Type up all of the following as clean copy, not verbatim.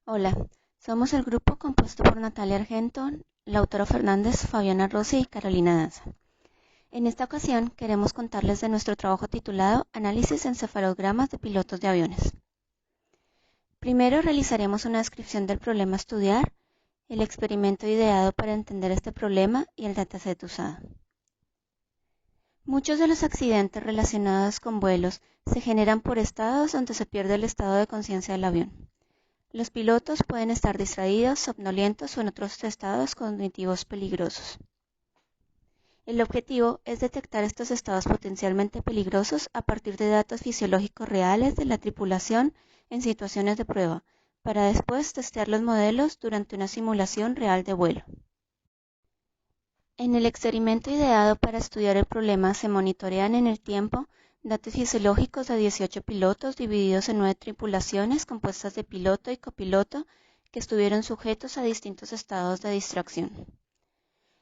Hola, somos el grupo compuesto por Natalia Argento, Lautaro Fernández, Fabiana Rossi y Carolina Daza. En esta ocasión queremos contarles de nuestro trabajo titulado Análisis de encefalogramas de pilotos de aviones. Primero realizaremos una descripción del problema a estudiar, el experimento ideado para entender este problema y el dataset usado. Muchos de los accidentes relacionados con vuelos se generan por estados donde se pierde el estado de conciencia del avión. Los pilotos pueden estar distraídos, somnolientos o en otros estados cognitivos peligrosos. El objetivo es detectar estos estados potencialmente peligrosos a partir de datos fisiológicos reales de la tripulación en situaciones de prueba, para después testear los modelos durante una simulación real de vuelo. En el experimento ideado para estudiar el problema se monitorean en el tiempo datos fisiológicos de 18 pilotos divididos en 9 tripulaciones compuestas de piloto y copiloto que estuvieron sujetos a distintos estados de distracción.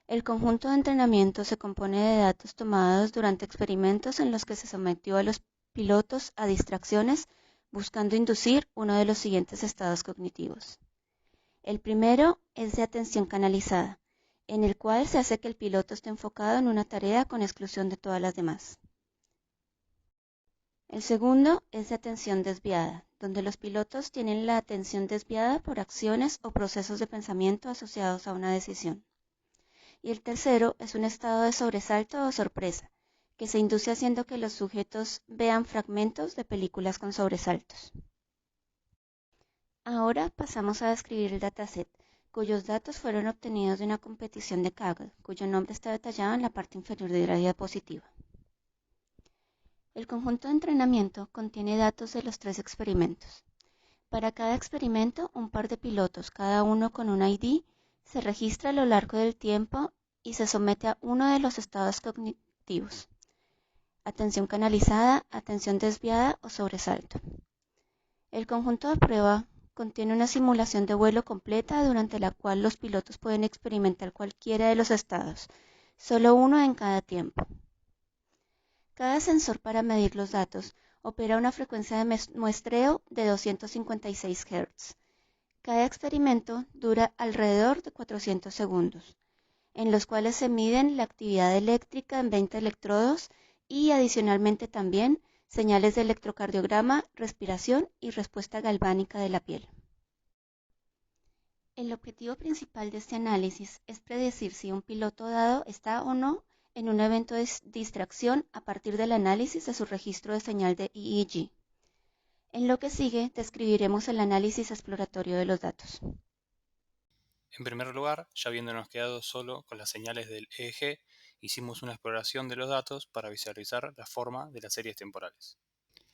El conjunto de entrenamiento se compone de datos tomados durante experimentos en los que se sometió a los pilotos a distracciones buscando inducir uno de los siguientes estados cognitivos. El primero es de atención canalizada, en el cual se hace que el piloto esté enfocado en una tarea con exclusión de todas las demás. El segundo es de atención desviada, donde los pilotos tienen la atención desviada por acciones o procesos de pensamiento asociados a una decisión. Y el tercero es un estado de sobresalto o sorpresa, que se induce haciendo que los sujetos vean fragmentos de películas con sobresaltos. Ahora pasamos a describir el dataset, cuyos datos fueron obtenidos de una competición de Kaggle, cuyo nombre está detallado en la parte inferior de la diapositiva. El conjunto de entrenamiento contiene datos de los 3 experimentos. Para cada experimento, un par de pilotos, cada uno con un ID, se registra a lo largo del tiempo y se somete a uno de los estados cognitivos: atención canalizada, atención desviada o sobresalto. El conjunto de prueba contiene una simulación de vuelo completa durante la cual los pilotos pueden experimentar cualquiera de los estados, solo uno en cada tiempo. Cada sensor para medir los datos opera a una frecuencia de muestreo de 256 Hz. Cada experimento dura alrededor de 400 segundos, en los cuales se miden la actividad eléctrica en 20 electrodos y adicionalmente también señales de electrocardiograma, respiración y respuesta galvánica de la piel. El objetivo principal de este análisis es predecir si un piloto dado está o no en un evento de distracción a partir del análisis de su registro de señal de EEG. En lo que sigue, describiremos el análisis exploratorio de los datos. En primer lugar, ya habiéndonos quedado solo con las señales del EEG, hicimos una exploración de los datos para visualizar la forma de las series temporales.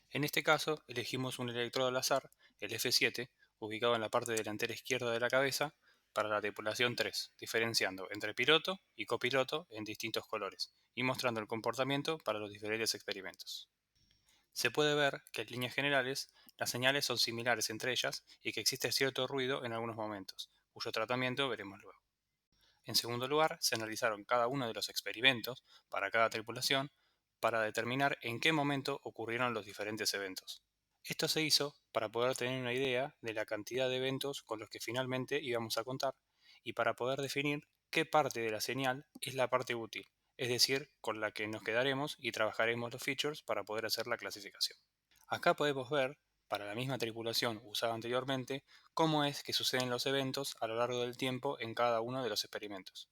En este caso, elegimos un electrodo al azar, el F7, ubicado en la parte delantera izquierda de la cabeza, para la tripulación 3, diferenciando entre piloto y copiloto en distintos colores, y mostrando el comportamiento para los diferentes experimentos. Se puede ver que en líneas generales las señales son similares entre ellas y que existe cierto ruido en algunos momentos, cuyo tratamiento veremos luego. En segundo lugar, se analizaron cada uno de los experimentos para cada tripulación para determinar en qué momento ocurrieron los diferentes eventos. Esto se hizo para poder tener una idea de la cantidad de eventos con los que finalmente íbamos a contar y para poder definir qué parte de la señal es la parte útil, es decir, con la que nos quedaremos y trabajaremos los features para poder hacer la clasificación. Acá podemos ver, para la misma tripulación usada anteriormente, cómo es que suceden los eventos a lo largo del tiempo en cada uno de los experimentos.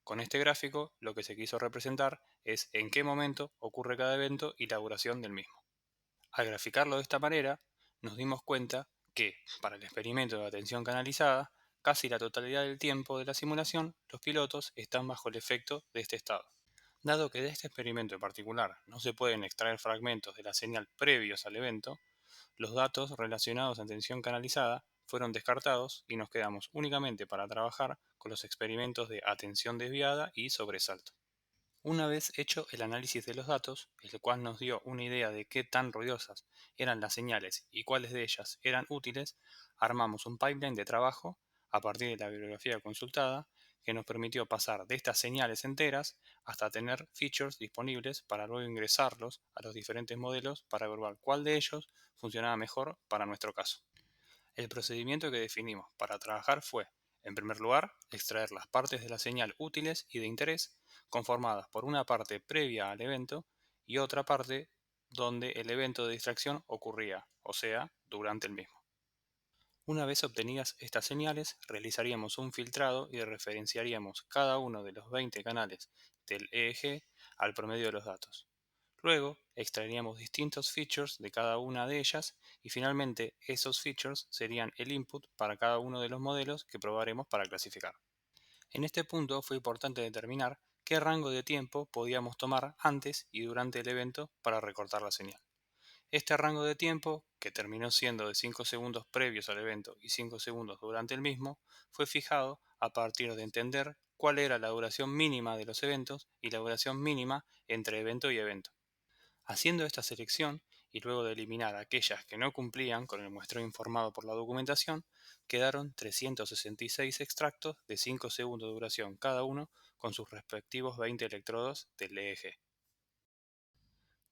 Con este gráfico, lo que se quiso representar es en qué momento ocurre cada evento y la duración del mismo. Al graficarlo de esta manera, nos dimos cuenta que, para el experimento de atención canalizada, casi la totalidad del tiempo de la simulación, los pilotos están bajo el efecto de este estado. Dado que de este experimento en particular no se pueden extraer fragmentos de la señal previos al evento, los datos relacionados a atención canalizada fueron descartados y nos quedamos únicamente para trabajar con los experimentos de atención desviada y sobresalto. Una vez hecho el análisis de los datos, el cual nos dio una idea de qué tan ruidosas eran las señales y cuáles de ellas eran útiles, armamos un pipeline de trabajo a partir de la bibliografía consultada que nos permitió pasar de estas señales enteras hasta tener features disponibles para luego ingresarlos a los diferentes modelos para evaluar cuál de ellos funcionaba mejor para nuestro caso. El procedimiento que definimos para trabajar fue, en primer lugar, extraer las partes de la señal útiles y de interés, conformadas por una parte previa al evento y otra parte donde el evento de distracción ocurría, o sea, durante el mismo. Una vez obtenidas estas señales, realizaríamos un filtrado y referenciaríamos cada uno de los 20 canales del EEG al promedio de los datos. Luego, extraeríamos distintos features de cada una de ellas y finalmente esos features serían el input para cada uno de los modelos que probaremos para clasificar. En este punto fue importante determinar qué rango de tiempo podíamos tomar antes y durante el evento para recortar la señal. Este rango de tiempo, que terminó siendo de 5 segundos previos al evento y 5 segundos durante el mismo, fue fijado a partir de entender cuál era la duración mínima de los eventos y la duración mínima entre evento y evento. Haciendo esta selección, y luego de eliminar aquellas que no cumplían con el muestreo informado por la documentación, quedaron 366 extractos de 5 segundos de duración cada uno con sus respectivos 20 electrodos del EEG.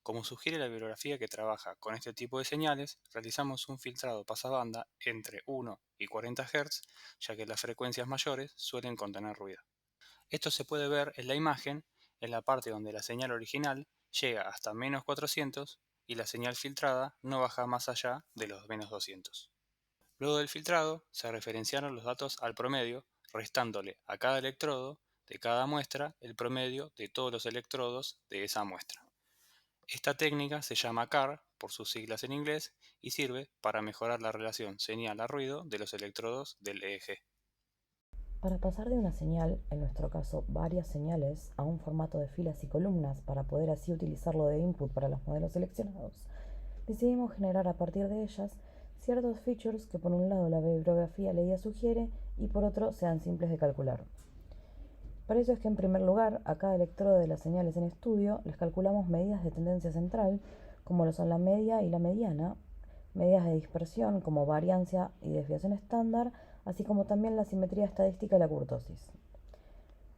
Como sugiere la bibliografía que trabaja con este tipo de señales, realizamos un filtrado pasabanda entre 1 y 40 Hz, ya que las frecuencias mayores suelen contener ruido. Esto se puede ver en la imagen, en la parte donde la señal original llega hasta menos 400 y la señal filtrada no baja más allá de los menos 200. Luego del filtrado, se referenciaron los datos al promedio, restándole a cada electrodo de cada muestra el promedio de todos los electrodos de esa muestra. Esta técnica se llama CAR, por sus siglas en inglés, y sirve para mejorar la relación señal a ruido de los electrodos del EEG. Para pasar de una señal, en nuestro caso varias señales, a un formato de filas y columnas para poder así utilizarlo de input para los modelos seleccionados, decidimos generar a partir de ellas ciertos features que por un lado la bibliografía leía sugiere y por otro sean simples de calcular. Para eso es que en primer lugar a cada electrodo de las señales en estudio les calculamos medidas de tendencia central como lo son la media y la mediana, medidas de dispersión como variancia y desviación estándar, así como también la simetría estadística y la kurtosis.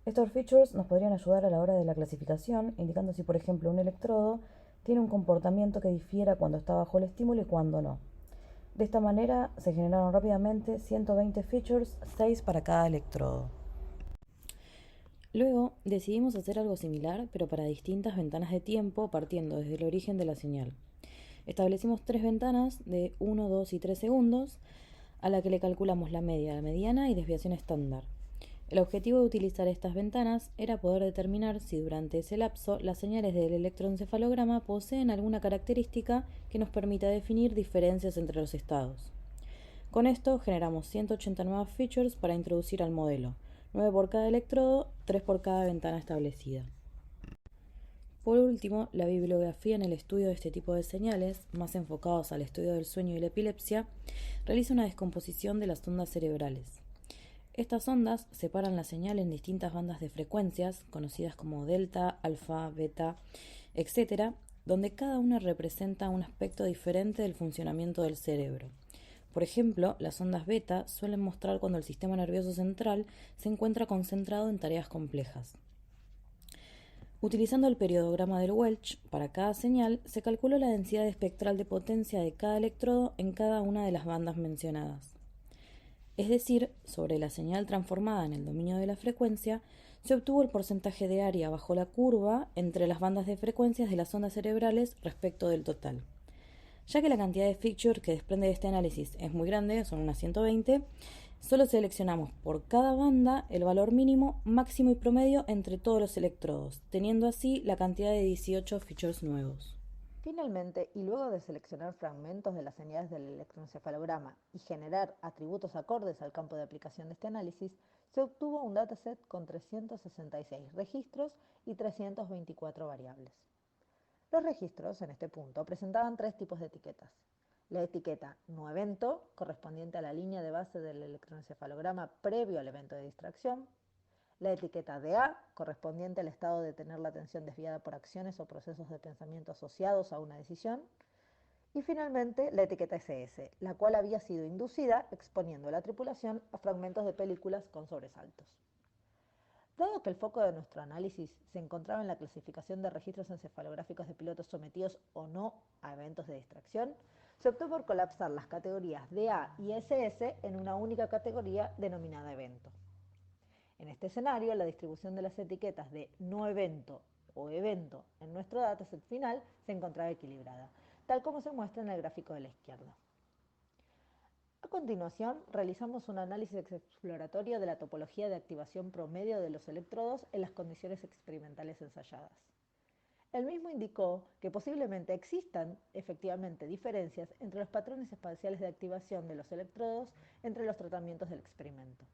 Estos features nos podrían ayudar a la hora de la clasificación, indicando si por ejemplo un electrodo tiene un comportamiento que difiera cuando está bajo el estímulo y cuando no. De esta manera se generaron rápidamente 120 features, 6 para cada electrodo. Luego decidimos hacer algo similar, pero para distintas ventanas de tiempo partiendo desde el origen de la señal. Establecimos 3 ventanas de 1, 2 y 3 segundos, a la que le calculamos la media, la mediana y desviación estándar. El objetivo de utilizar estas ventanas era poder determinar si durante ese lapso las señales del electroencefalograma poseen alguna característica que nos permita definir diferencias entre los estados. Con esto generamos 180 nuevas features para introducir al modelo, 9 por cada electrodo, 3 por cada ventana establecida. Por último, la bibliografía en el estudio de este tipo de señales, más enfocados al estudio del sueño y la epilepsia, realiza una descomposición de las ondas cerebrales. Estas ondas separan la señal en distintas bandas de frecuencias, conocidas como delta, alfa, beta, etc., donde cada una representa un aspecto diferente del funcionamiento del cerebro. Por ejemplo, las ondas beta suelen mostrar cuando el sistema nervioso central se encuentra concentrado en tareas complejas. Utilizando el periodograma del Welch, para cada señal se calculó la densidad espectral de potencia de cada electrodo en cada una de las bandas mencionadas. Es decir, sobre la señal transformada en el dominio de la frecuencia, se obtuvo el porcentaje de área bajo la curva entre las bandas de frecuencias de las ondas cerebrales respecto del total. Ya que la cantidad de features que desprende de este análisis es muy grande, son unas 120, solo seleccionamos por cada banda el valor mínimo, máximo y promedio entre todos los electrodos, teniendo así la cantidad de 18 features nuevos. Finalmente, y luego de seleccionar fragmentos de las señales del electroencefalograma y generar atributos acordes al campo de aplicación de este análisis, se obtuvo un dataset con 366 registros y 324 variables. Los registros, en este punto, presentaban 3 tipos de etiquetas. La etiqueta no evento, correspondiente a la línea de base del electroencefalograma previo al evento de distracción. La etiqueta DA, correspondiente al estado de tener la atención desviada por acciones o procesos de pensamiento asociados a una decisión. Y finalmente, la etiqueta SS, la cual había sido inducida exponiendo a la tripulación a fragmentos de películas con sobresaltos. Dado que el foco de nuestro análisis se encontraba en la clasificación de registros encefalográficos de pilotos sometidos o no a eventos de distracción, Se optó por colapsar las categorías DA y SS en una única categoría denominada evento. En este escenario, la distribución de las etiquetas de no evento o evento en nuestro dataset final se encontraba equilibrada, tal como se muestra en el gráfico de la izquierda. A continuación, realizamos un análisis exploratorio de la topología de activación promedio de los electrodos en las condiciones experimentales ensayadas. El mismo indicó que posiblemente existan efectivamente diferencias entre los patrones espaciales de activación de los electrodos entre los tratamientos del experimento.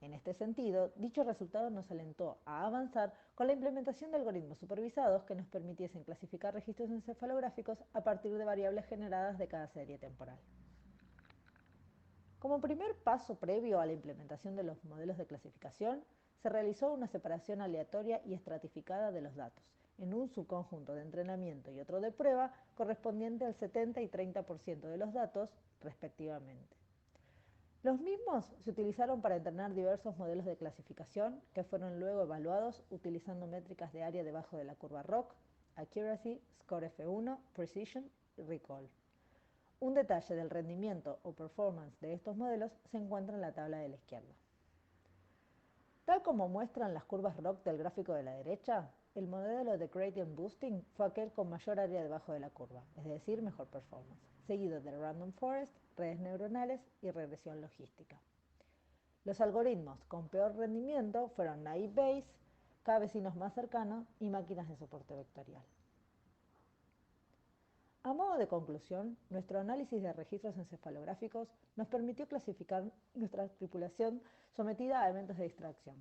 En este sentido, dicho resultado nos alentó a avanzar con la implementación de algoritmos supervisados que nos permitiesen clasificar registros encefalográficos a partir de variables generadas de cada serie temporal. Como primer paso previo a la implementación de los modelos de clasificación, se realizó una separación aleatoria y estratificada de los datos, en un subconjunto de entrenamiento y otro de prueba correspondiente al 70 y 30% de los datos, respectivamente. Los mismos se utilizaron para entrenar diversos modelos de clasificación que fueron luego evaluados utilizando métricas de área debajo de la curva ROC, Accuracy, Score F1, Precision y Recall. Un detalle del rendimiento o performance de estos modelos se encuentra en la tabla de la izquierda. Tal como muestran las curvas ROC del gráfico de la derecha, el modelo de Gradient Boosting fue aquel con mayor área debajo de la curva, es decir, mejor performance, seguido de Random Forest, redes neuronales y regresión logística. Los algoritmos con peor rendimiento fueron Naive Bayes, K-vecinos más cercanos y máquinas de soporte vectorial. A modo de conclusión, nuestro análisis de registros encefalográficos nos permitió clasificar nuestra tripulación sometida a eventos de distracción.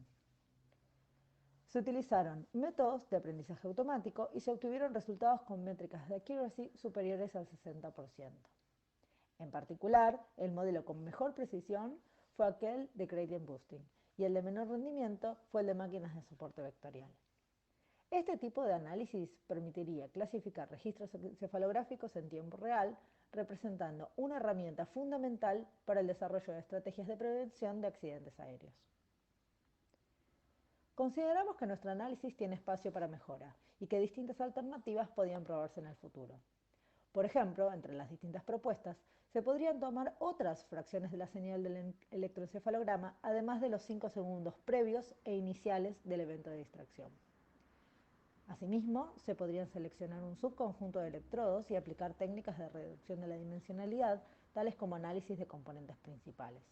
Se utilizaron métodos de aprendizaje automático y se obtuvieron resultados con métricas de accuracy superiores al 60%. En particular, el modelo con mejor precisión fue aquel de Gradient Boosting y el de menor rendimiento fue el de máquinas de soporte vectorial. Este tipo de análisis permitiría clasificar registros encefalográficos en tiempo real, representando una herramienta fundamental para el desarrollo de estrategias de prevención de accidentes aéreos. Consideramos que nuestro análisis tiene espacio para mejora y que distintas alternativas podían probarse en el futuro. Por ejemplo, entre las distintas propuestas, se podrían tomar otras fracciones de la señal del electroencefalograma, además de los 5 segundos previos e iniciales del evento de distracción. Asimismo, se podrían seleccionar un subconjunto de electrodos y aplicar técnicas de reducción de la dimensionalidad, tales como análisis de componentes principales.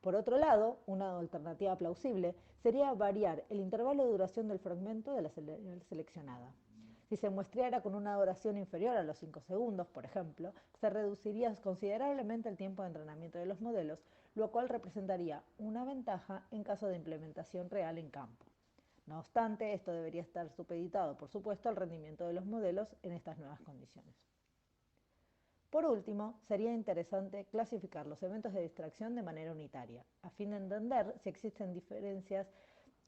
Por otro lado, una alternativa plausible sería variar el intervalo de duración del fragmento de la señal seleccionada. Si se muestreara con una duración inferior a los 5 segundos, por ejemplo, se reduciría considerablemente el tiempo de entrenamiento de los modelos, lo cual representaría una ventaja en caso de implementación real en campo. No obstante, esto debería estar supeditado, por supuesto, al rendimiento de los modelos en estas nuevas condiciones. Por último, sería interesante clasificar los eventos de distracción de manera unitaria, a fin de entender si existen diferencias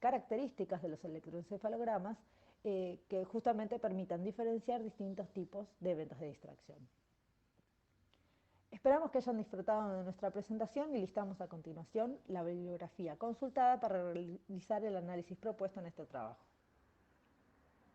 características de los electroencefalogramas que justamente permitan diferenciar distintos tipos de eventos de distracción. Esperamos que hayan disfrutado de nuestra presentación y listamos a continuación la bibliografía consultada para realizar el análisis propuesto en este trabajo.